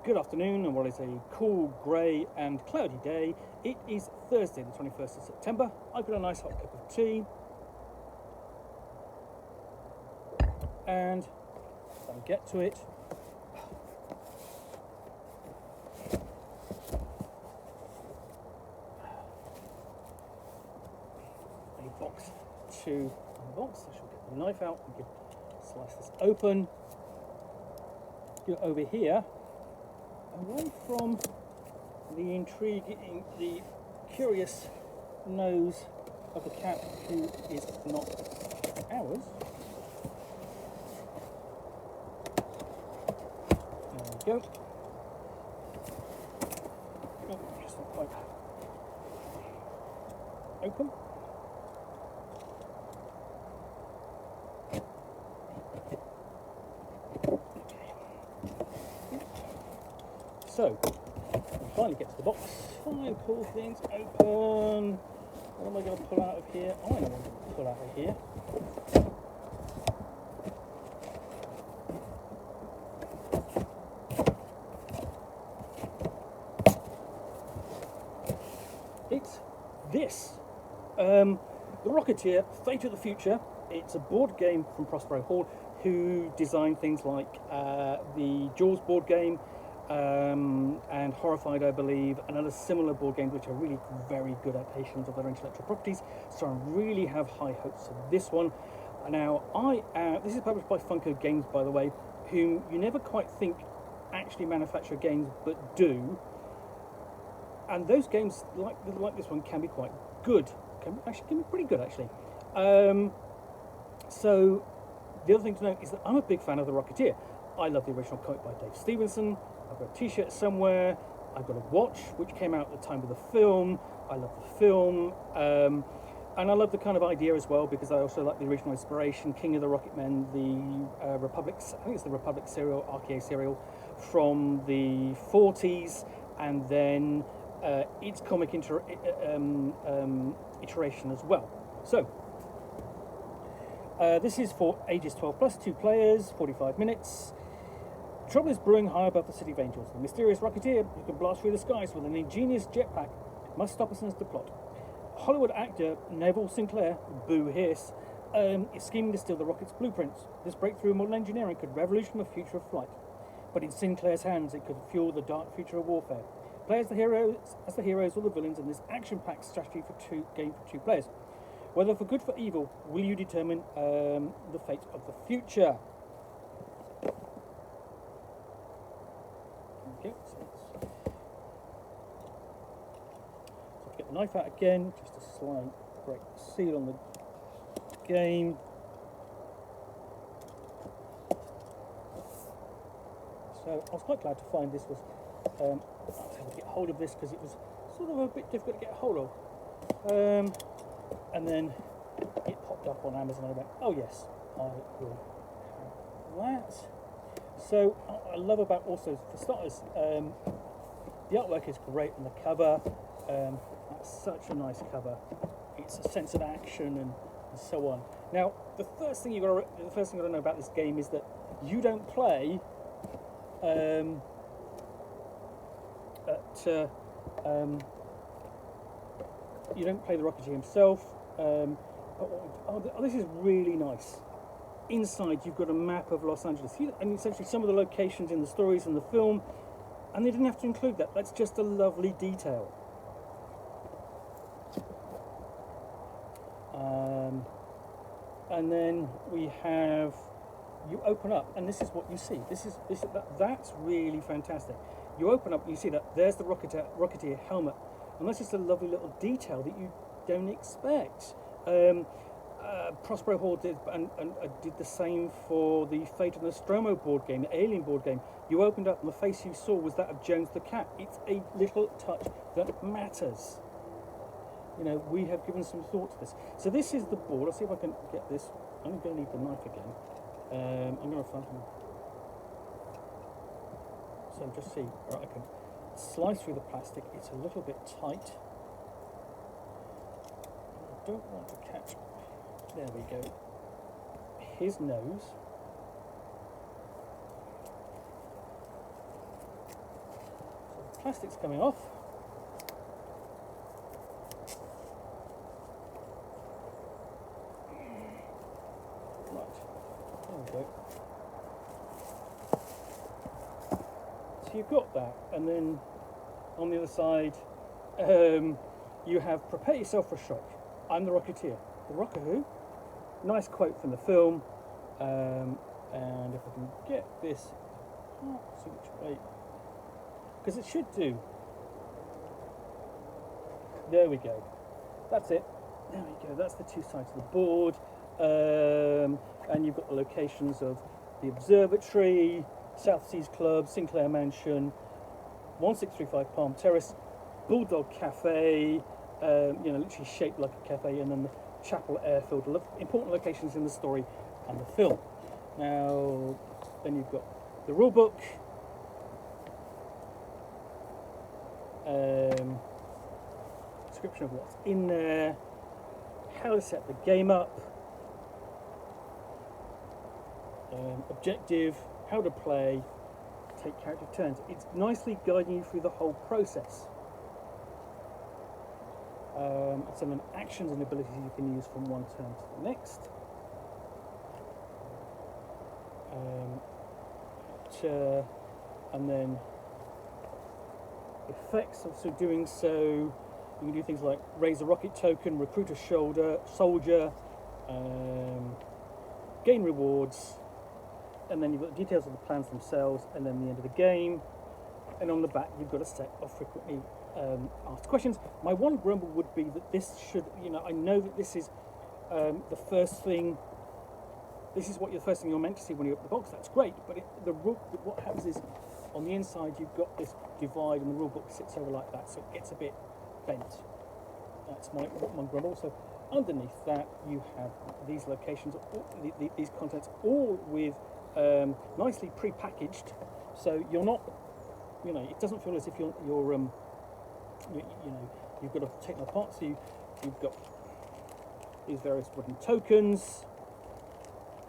Good afternoon, and while it's a cool, grey and cloudy day, it is Thursday the 21st of September. I've got a nice hot cup of tea, and I'll get to it. A box to unbox. I shall get the knife out and slice this open. Go over here. Away from the intriguing, the curious nose of the cat who is not ours. There we go. Oh, just not quite open. So, we finally get to the box. Fine, pull things open. What am I going to pull out of here? I know what I'm going to pull out of here. It's this. The Rocketeer, Fate of the Future. It's a board game from Prospero Hall, who designed things like the Jaws board game, and Horrified, I believe, and other similar board games which are really very good adaptations of their intellectual properties. So I really have high hopes for this one. Now, this is published by Funko Games, by the way, whom you never quite think actually manufacture games, but do. And those games, like this one, can be quite good. Can be pretty good, actually. So the other thing to note is that I'm a big fan of the Rocketeer. I love the original comic by Dave Stevenson. I've got a t-shirt somewhere. I've got a watch which came out at the time of the film. I love the film, and I love the kind of idea as well, because I also like the original inspiration, King of the Rocket Men, the Republic, I think it's the Republic serial, RKA serial from the 40s, and then its comic iteration as well. So this is for ages 12 plus, 2 players, 45 minutes. Trouble is brewing high above the City of Angels. The mysterious Rocketeer, who can blast through the skies with an ingenious jetpack, must stop a sinister plot. Hollywood actor Neville Sinclair, boo hiss, is scheming to steal the rocket's blueprints. This breakthrough in modern engineering could revolution the future of flight. But in Sinclair's hands, it could fuel the dark future of warfare. Play as the heroes or the villains in this action-packed strategy game for 2 players. Whether for good or for evil, will you determine the fate of the future? Okay, so get the knife out again, just to slightly break the seal on the game. So I was quite glad to find this was, I was able to get hold of this because it was sort of a bit difficult to get hold of. And then it popped up on Amazon and I went, oh yes, I will have that. So what I love about, also for starters, the artwork is great on the cover. That's such a nice cover. It's a sense of action and so on. Now, the first thing you got to know about this game is that you don't play you don't play the Rocketeer himself. This is really nice. Inside, you've got a map of Los Angeles, and essentially some of the locations in the stories and the film, and they didn't have to include that. That's just a lovely detail. And then we have, you open up, and this is what you see. That's really fantastic. You open up, and you see that there's the Rocketeer helmet, and that's just a lovely little detail that you don't expect. Prospero Hall did the same for the Fate of Nostromo board game, the Alien board game. You opened up and the face you saw was that of Jones the cat. It's a little touch that matters. You know, we have given some thought to this. So this is the board. Let's see if I can get this. I'm going to need the knife again. I'm going to find them. So just see, right, I can slice through the plastic. It's a little bit tight. I don't want to catch. There we go. His nose. plastic's coming off. Right, there we go. So you've got that, and then on the other side, you have prepare yourself for a shock. I'm the Rocketeer. The Rocker who? Nice quote from the film. And if I can get this, oh, see which way, because it should do. There we go. That's it. There we go. That's the two sides of the board. And you've got the locations of the Observatory, South Seas Club, Sinclair Mansion, 1635 Palm Terrace, Bulldog Cafe, literally shaped like a cafe, and then the Chapel Airfield, important locations in the story and the film. Now, then you've got the rule book, description of what's in there, how to set the game up, objective, how to play, take character turns. It's nicely guiding you through the whole process. Some of the actions and abilities you can use from one turn to the next. And then effects. So doing so, you can do things like raise a rocket token, recruit a soldier, gain rewards, and then you've got the details of the plans themselves, and then the end of the game. And on the back, you've got a set of frequently asked questions. My one grumble would be that this should, I know that this is the first thing. This is the first thing you're meant to see when you open the box. That's great, but what happens is, on the inside you've got this divide, and the rule book sits over like that, so it gets a bit bent. That's my grumble. So underneath that, you have these locations, these contents, all with nicely pre-packaged. So you're not, it doesn't feel as if you've got to take them apart. So you've got these various wooden tokens.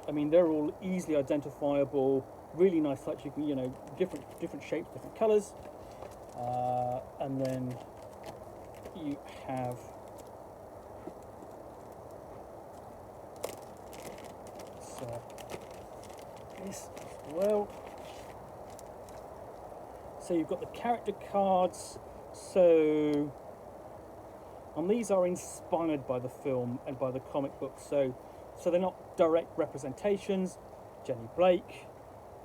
I mean, they're all easily identifiable, really nice touch. You can, different shapes, different colours, and then you have this as well. So you've got the character cards. And these are inspired by the film and by the comic book. So they're not direct representations. Jenny Blake,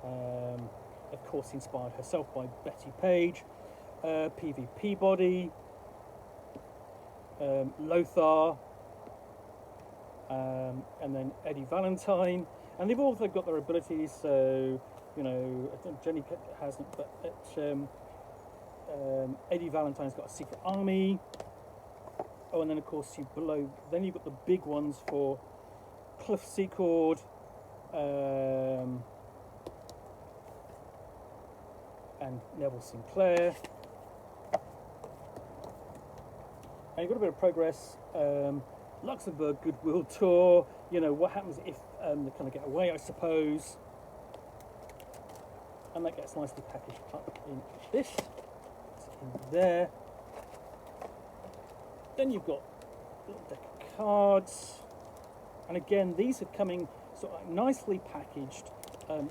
of course, inspired herself by Betty Page, P.V. Peabody, Lothar, and then Eddie Valentine. And they've also got their abilities. So, Jenny hasn't, but Eddie Valentine's got a secret army. Oh, and then of course then you've got the big ones for Cliff Secord, and Neville Sinclair. And you've got a bit of progress. Luxembourg Goodwill Tour. What happens if they kind of get away, I suppose. And that gets nicely packaged up in this. It's in there. Then you've got a little deck of cards. And again, these are coming sort of nicely packaged.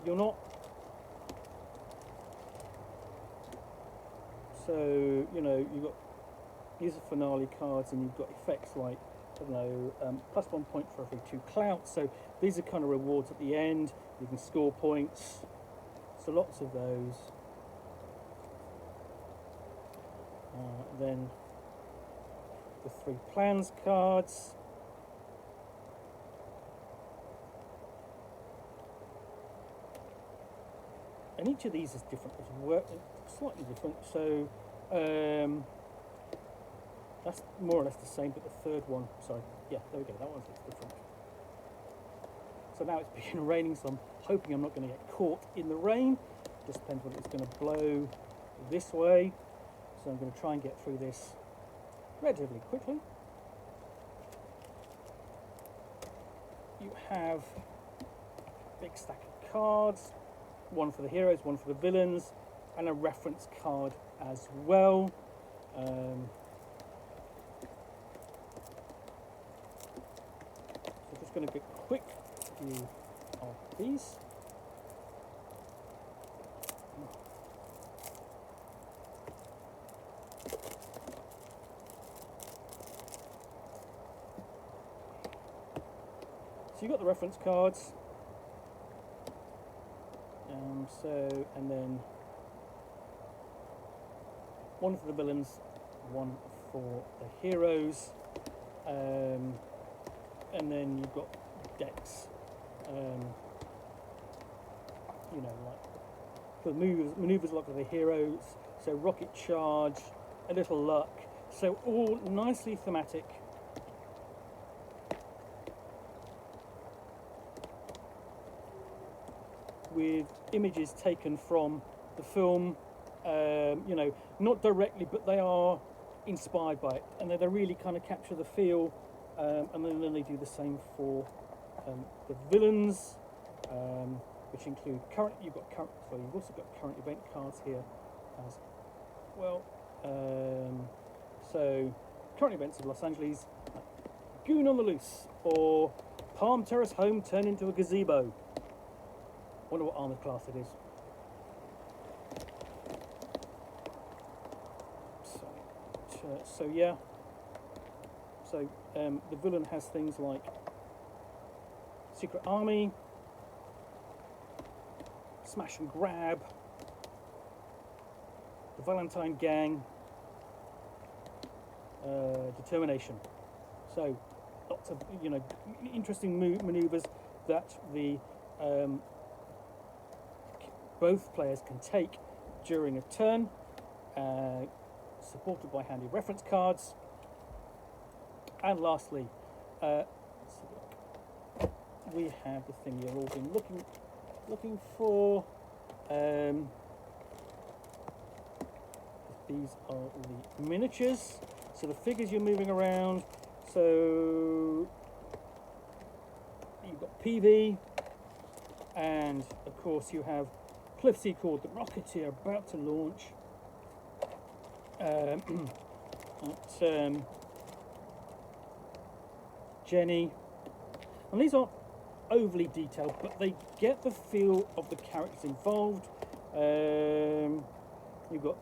You're not... So, you've got... These are finale cards, and you've got effects like, plus 1 point for every 2 clouts. So these are kind of rewards at the end. You can score points. So lots of those. Then the 3 plans cards. And each of these is different as well, slightly different. So that's more or less the same, but the third one, sorry, yeah, there we go, that one's different. So now it's beginning raining, so I'm hoping I'm not going to get caught in the rain. Just depends whether it's going to blow this way. So I'm going to try and get through this relatively quickly. You have a big stack of cards, one for the heroes, one for the villains, and a reference card as well. So just going to get a quick view of these. So you've got the reference cards. And then one for the villains, one for the heroes, and then you've got decks, you know, like for maneuvers like the heroes, so rocket charge, a little luck, so all nicely thematic. With images taken from the film, you know, not directly, but they are inspired by it, and they really kind of capture the feel. And then they do the same for the villains, which include current. You've also got current event cards here as well. So current events of Los Angeles: Goon on the Loose, or Palm Terrace home turned into a gazebo. Wonder what armoured class it is. So yeah. So the villain has things like Secret Army, Smash and Grab, the Valentine Gang, Determination. So lots of, you know, interesting manoeuvres that the both players can take during a turn, supported by handy reference cards. And lastly, we have the thing you've all been looking for. These are the miniatures, so the figures you're moving around. So you've got PV, and of course you have Cliff Secord, the Rocketeer, about to launch. Jenny, and these aren't overly detailed, but they get the feel of the characters involved. You've got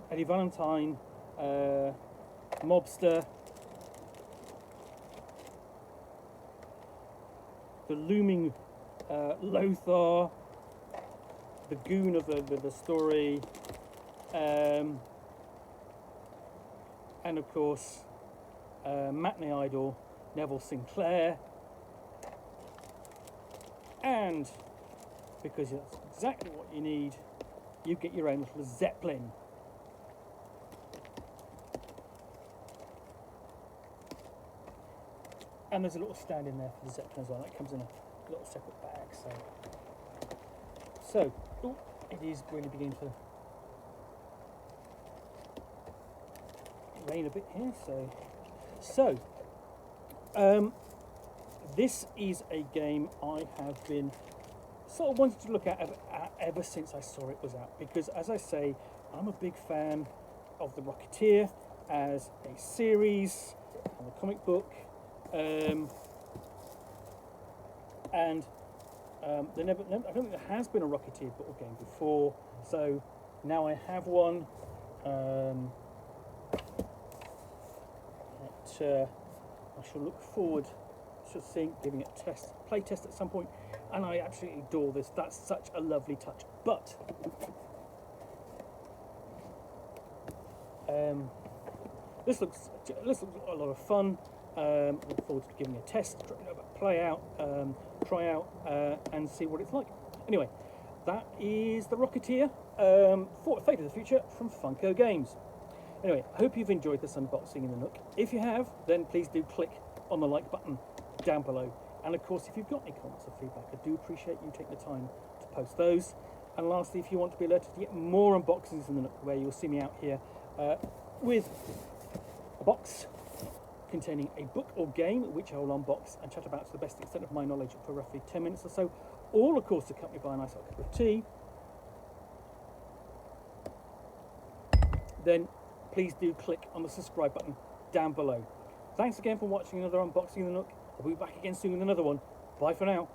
Eddie Valentine, Mobster, the looming Lothar, the goon of the story, and of course matinee idol Neville Sinclair. And because that's exactly what you need, you get your own little Zeppelin. And there's a little stand in there for the Zeppelin as well. That comes in a little separate bag. So ooh, it is really beginning to rain a bit here. So this is a game I have been sort of wanted to look at ever since I saw it was out, because as I say, I'm a big fan of the Rocketeer as a series and the comic book, and I don't think there has been a Rocketeer book game before, so now I have one. I shall look forward to giving it a play test at some point, and I absolutely adore this. That's such a lovely touch. But this looks a lot of fun. Look forward to giving it a test, try out, and see what it's like. Anyway, that is the Rocketeer, Fate of the Future from Funko Games. Anyway, I hope you've enjoyed this unboxing in the Nook. If you have, then please do click on the like button down below. And of course, if you've got any comments or feedback, I do appreciate you taking the time to post those. And lastly, if you want to be alerted to get more unboxings in the Nook, where you'll see me out here with a box containing a book or game, which I will unbox and chat about to the best extent of my knowledge for roughly 10 minutes or so, all of course accompanied by a nice hot cup of tea. then please do click on the subscribe button down below. Thanks again for watching another unboxing of the Nook. I'll be back again soon with another one. Bye for now.